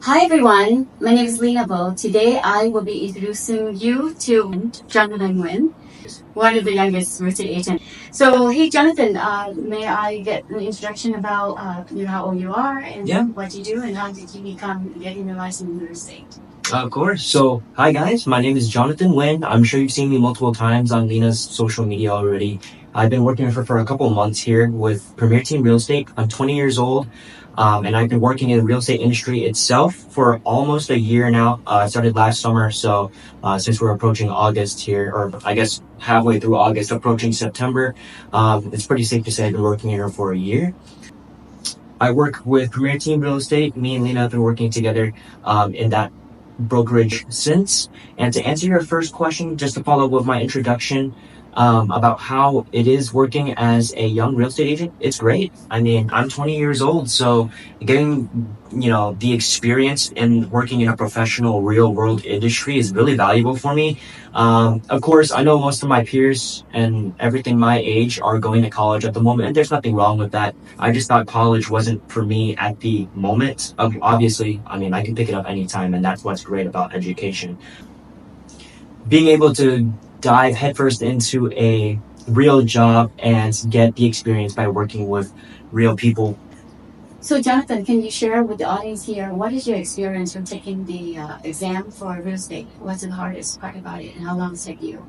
Hi everyone, my name is Lena. Today I will be introducing you to Jon Nguyen, one of the youngest real estate agents. So, hey Jonathan, may I get an introduction about how old you are and Yeah. what you do and how did you become getting your license in real estate? Of course. So, hi guys, my name is Jonathan Nguyen. I'm sure you've seen me multiple times on Lena's social media already. I've been working with her for a couple of months here with Premier Team Real Estate. I'm 20 years old, and I've been working in the real estate industry itself for almost a year now. I started last summer, so since we're approaching August here, or I guess halfway through August, approaching September, it's pretty safe to say I've been working here for a year. I work with Premier Team Real Estate. Me and Lena have been working together in that brokerage since. And to answer your first question, just to follow up with my introduction about how it is working as a young real estate agent, it's great. I mean, I'm 20 years old, so getting the experience in working in a professional real world industry is really valuable for me. Of course, I know most of my peers and everything my age are going to college at the moment, and there's nothing wrong with that. I just thought college wasn't for me at the moment. Obviously, I mean, I can pick it up anytime, and that's what's great about education. Being able to dive headfirst into a real job and get the experience by working with real people. So, Jonathan, can you share with the audience here what is your experience from taking the exam for real estate? What's the hardest part about it and how long it took you?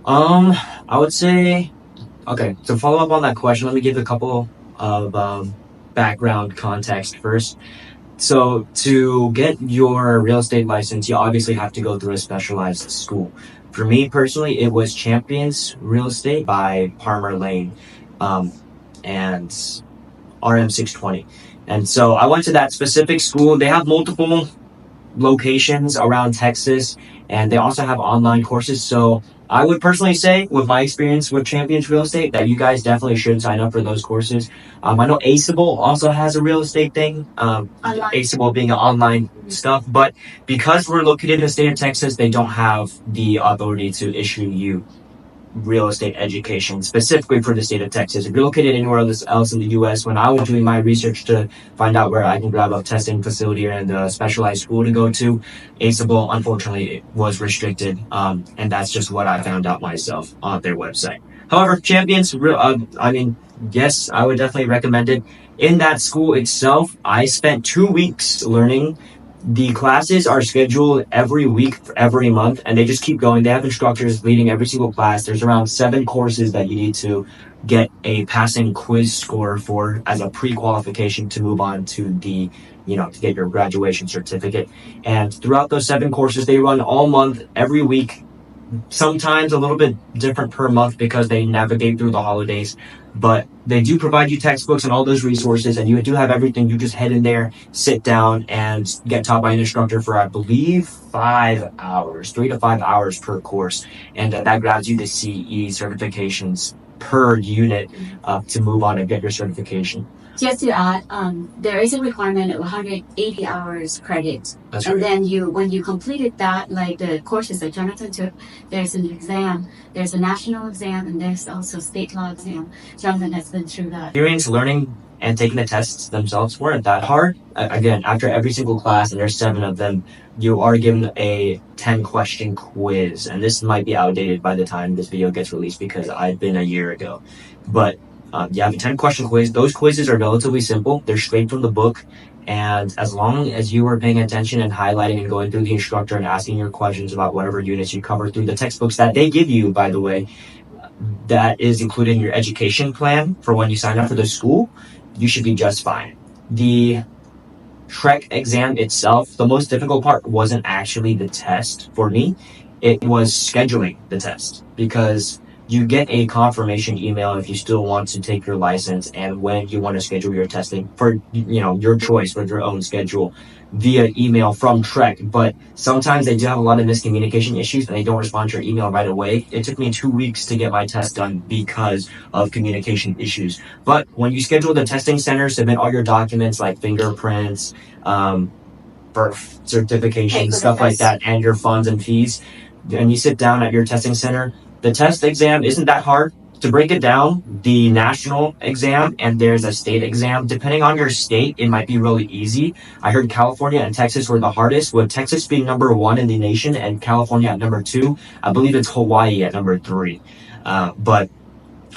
I would say, okay, to follow up on that question, let me give a couple of background context first. So to get your real estate license, you obviously have to go through a specialized school. For me personally, it was Champions Real Estate by Palmer Lane, and RM 620. And so I went to that specific school. They have multiple locations around Texas, and they also have online courses. So I would personally say, with my experience with Champions Real Estate, that you guys definitely should sign up for those courses. I know Aceable also has a real estate thing, Aceable being an online stuff, but because we're located in the state of Texas, they don't have the authority to issue you real estate education specifically for the state of Texas. If you're located anywhere else in the U.S., when I was doing my research to find out where I can grab a testing facility and a specialized school to go to, Aceable unfortunately was restricted, and that's just what I found out myself on their website. However, Champions, I mean, yes, I would definitely recommend it. In that school itself, I spent 2 weeks learning. The classes are scheduled every week, every month, and they just keep going. They have instructors leading every single class. There's around 7 courses that you need to get a passing quiz score for as a pre-qualification to move on to to get your graduation certificate. And throughout those 7 courses, they run all month, every week, sometimes a little bit different per month because they navigate through the holidays, but they do provide you textbooks and all those resources, and you do have everything. You just head in there, sit down, and get taught by an instructor for, I believe, 5 hours, 3 to 5 hours per course, and that grabs you the CE certifications per unit to move on and get your certification. Just to add, there is a requirement of 180 hours credit. That's and right. then when you completed that, like the courses that Jonathan took, there's an exam, there's a national exam, and there's also state law exam. Jonathan has been through that. Experience learning and taking the tests themselves weren't that hard. Again, after every single class, and there's 7 of them, you are given a 10-question quiz. And this might be outdated by the time this video gets released because I've been a year ago. But you have a 10-question quiz. Those quizzes are relatively simple. They're straight from the book. And as long as you are paying attention and highlighting and going through the instructor and asking your questions about whatever units you cover through the textbooks that they give you, by the way, that is included in your education plan for when you sign up for the school, you should be just fine. The TREC exam itself, the most difficult part wasn't actually the test for me. It was scheduling the test, because you get a confirmation email if you still want to take your license and when you want to schedule your testing for your choice with your own schedule via email from TREC. But sometimes they do have a lot of miscommunication issues and they don't respond to your email right away. It took me 2 weeks to get my test done because of communication issues. But when you schedule the testing center, submit all your documents like fingerprints, birth certification, stuff like that, and your funds and fees, and you sit down at your testing center. The test exam isn't that hard. to break it down, the national exam and there's a state exam. Depending on your state, it might be really easy. I heard California and Texas were the hardest, with Texas being number 1 in the nation and California at number 2. I believe it's Hawaii at number 3. But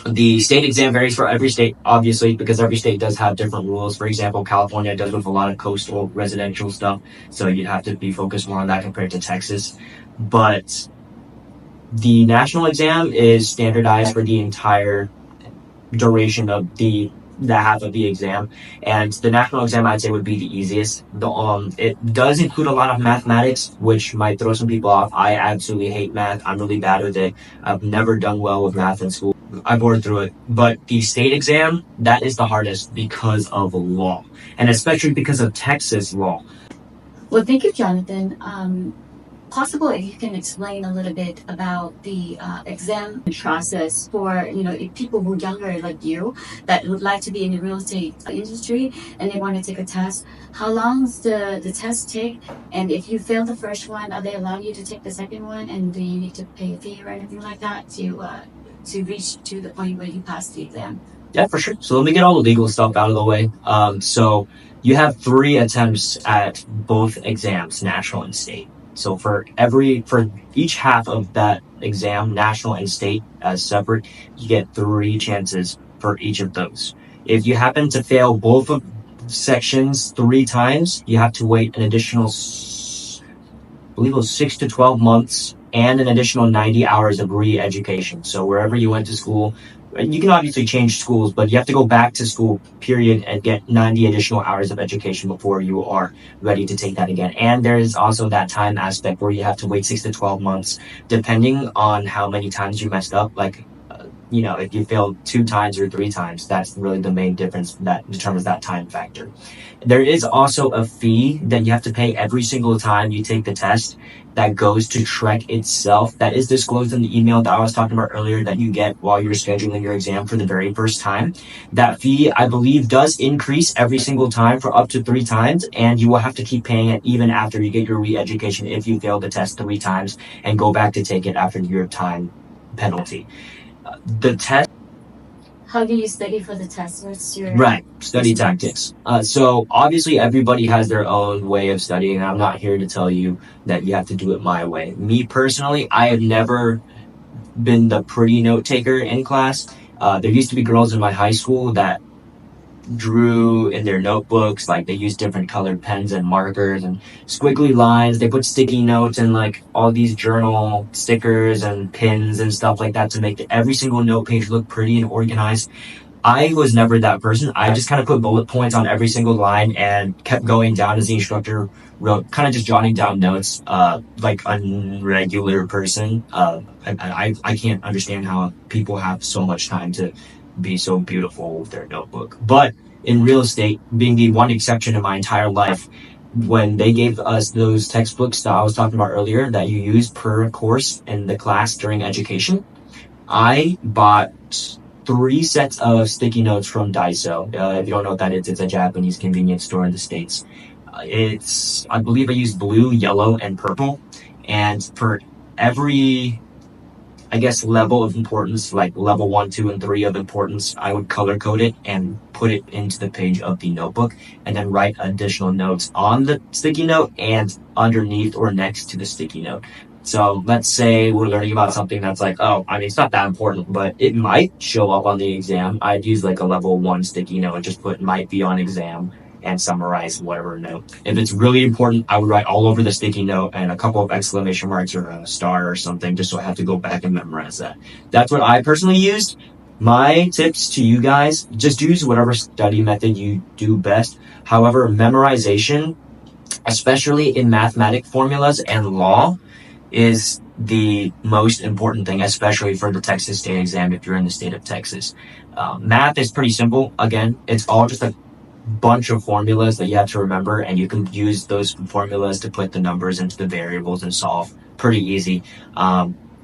the state exam varies for every state, obviously, because every state does have different rules. For example, California does with a lot of coastal residential stuff, so you'd have to be focused more on that compared to Texas. But the national exam is standardized for the entire duration of the half of the exam, and the national exam I'd say would be the easiest. It does include a lot of mathematics, which might throw some people off. I absolutely hate math. I'm really bad with it. I've never done well with math in school. I bored through it. But the state exam, that is the hardest because of law, and especially because of Texas law. Well, thank you, Jonathan. Possible if you can explain a little bit about the exam process for if people who are younger like you that would like to be in the real estate industry and they want to take a test. How long does the test take? And if you fail the first one, are they allow you to take the second one? And do you need to pay a fee or anything like that to reach to the point where you pass the exam? Yeah, for sure. So let me get all the legal stuff out of the way. So you have 3 attempts at both exams, national and state. So for each half of that exam, national and state as separate, you get 3 chances for each of those. If you happen to fail both of sections 3 times, you have to wait an additional, I believe it was 6 to 12 months and an additional 90 hours of re-education. So wherever you went to school, you can obviously change schools, but you have to go back to school, period, and get 90 additional hours of education before you are ready to take that again. And there's also that time aspect where you have to wait 6 to 12 months, depending on how many times you messed up. Like, if you failed 2 times or 3 times, that's really the main difference that determines that time factor. There is also a fee that you have to pay every single time you take the test that goes to Trek itself. That is disclosed in the email that I was talking about earlier that you get while you're scheduling your exam for the very first time. That fee, I believe, does increase every single time for up to 3 times, and you will have to keep paying it even after you get your re-education if you fail the test 3 times and go back to take it after your time penalty. The test. How do you study for the test? What's your Right, study tactics. So obviously everybody has their own way of studying. I'm not here to tell you that you have to do it my way. Me personally, I have never been the pretty note taker in class. There used to be girls in my high school that drew in their notebooks, like they used different colored pens and markers and squiggly lines. They put sticky notes and like all these journal stickers and pins and stuff like that to make every single note page look pretty and organized. I was never that person. I just kind of put bullet points on every single line and kept going down as the instructor wrote, kind of just jotting down notes, like a regular person. I can't understand how people have so much time to be so beautiful with their notebook. But in real estate, being the one exception in my entire life, when they gave us those textbooks that I was talking about earlier that you use per course in the class during education, I bought 3 sets of sticky notes from Daiso. If you don't know what that is, it's a Japanese convenience store in the States. I believe I used blue, yellow, and purple. And for every, I guess, level of importance, like level 1, 2, and 3 of importance, I would color code it and put it into the page of the notebook and then write additional notes on the sticky note and underneath or next to the sticky note. So let's say we're learning about something that's like, it's not that important, but it might show up on the exam. I'd use like a level 1 sticky note and just put might be on exam and summarize whatever note. If it's really important, I would write all over the sticky note and a couple of exclamation marks or a star or something just so I have to go back and memorize that. That's what I personally used. My tips to you guys, just use whatever study method you do best. However, memorization, especially in mathematic formulas and law, is the most important thing, especially for the Texas state exam if you're in the state of Texas. Math is pretty simple. Again, it's all just a bunch of formulas that you have to remember, and you can use those formulas to put the numbers into the variables and solve. Pretty easy.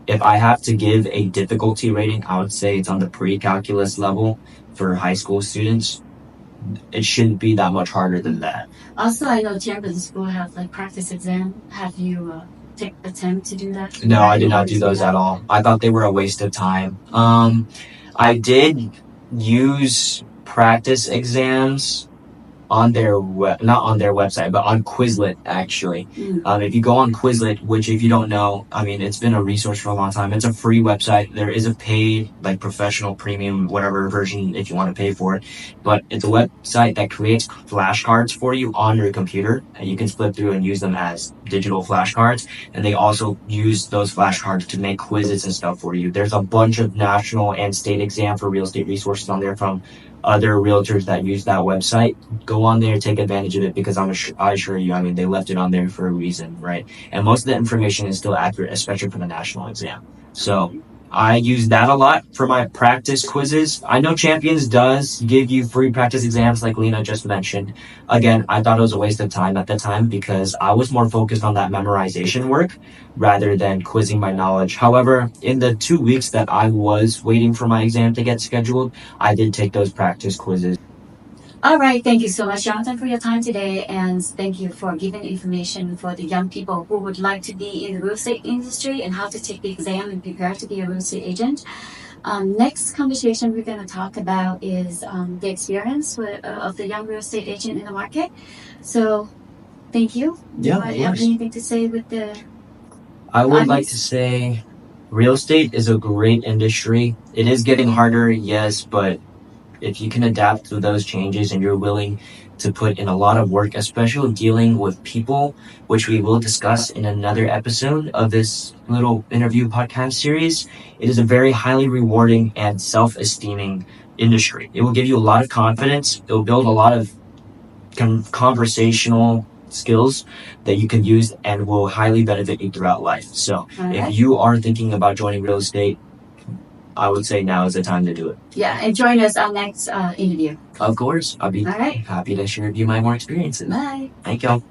If I have to give a difficulty rating, I would say it's on the pre-calculus level for high school students. It shouldn't be that much harder than that. Also, I know Chamberlain School have like practice exam. Have you attempt to do that? No, I did not do those at all. I thought they were a waste of time. I did use practice exams on their not on their website, but on Quizlet actually. If you go on Quizlet, which if you don't know, I mean it's been a resource for a long time. It's a free website. There is a paid, like professional premium, whatever version if you want to pay for it. But it's a website that creates flashcards for you on your computer, and you can flip through and use them as digital flashcards. And they also use those flashcards to make quizzes and stuff for you. There's a bunch of national and state exam for real estate resources on there from other realtors that use that website. Go on there, take advantage of it, because I assure you, I mean, they left it on there for a reason, right? And most of the information is still accurate, especially for the national exam. So I use that a lot for my practice quizzes. I know Champions does give you free practice exams, like Lena just mentioned. Again, I thought it was a waste of time at the time because I was more focused on that memorization work rather than quizzing my knowledge. However, in the 2 weeks that I was waiting for my exam to get scheduled, I did take those practice quizzes. All right. Thank you so much, Jonathan, for your time today. And thank you for giving information for the young people who would like to be in the real estate industry and how to take the exam and prepare to be a real estate agent. Next conversation we're going to talk about is the experience of the young real estate agent in the market. So thank you. Yeah, Do you have anything to say with the I would like to say real estate is a great industry. It is getting harder, yes, but if you can adapt to those changes and you're willing to put in a lot of work, especially dealing with people, which we will discuss in another episode of this little interview podcast series, it is a very highly rewarding and self-esteeming industry. It will give you a lot of confidence. It will build a lot of conversational skills that you can use and will highly benefit you throughout life. So if you are thinking about joining real estate, I would say now is the time to do it. Yeah, and join us on next interview. Of course. I'll be happy to share with you my more experiences. Bye. Thank y'all.